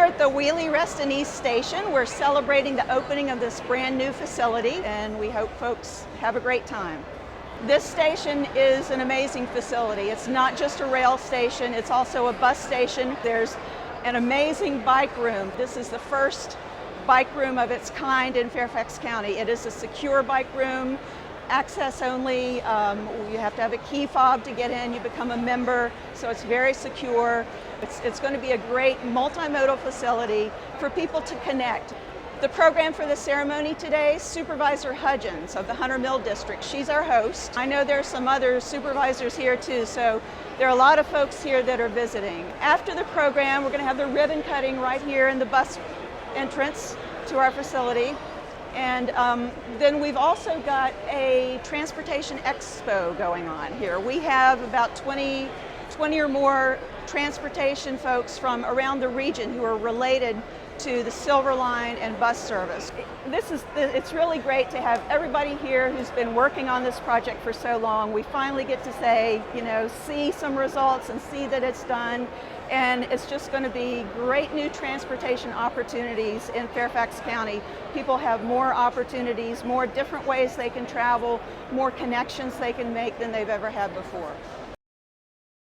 here at the Wiehle-Reston East Station. We're celebrating the opening of this brand new facility, and we hope folks have a great time. This station is an amazing facility. It's not just a rail station, it's also a bus station. There's an amazing bike room. This is the first bike room of its kind in Fairfax County. It is a secure bike room, access only. You have to have a key fob to get in. You become a member, so it's very secure. It's going to be a great multimodal facility for people to connect. The program for the ceremony today, Supervisor Hudgens of the Hunter Mill District. She's our host. I know there's some other supervisors here too, so there are a lot of folks here that are visiting. After the program, we're going to have the ribbon cutting right here in the bus entrance to our facility. And then we've also got a transportation expo going on here. We have about 20 or more transportation folks from around the region who are related to the Silver Line and bus service. It's really great to have everybody here who's been working on this project for so long. We finally get to say, see some results and see that it's done. And it's just going to be great new transportation opportunities in Fairfax County. People have more opportunities, more different ways they can travel, more connections they can make than they've ever had before.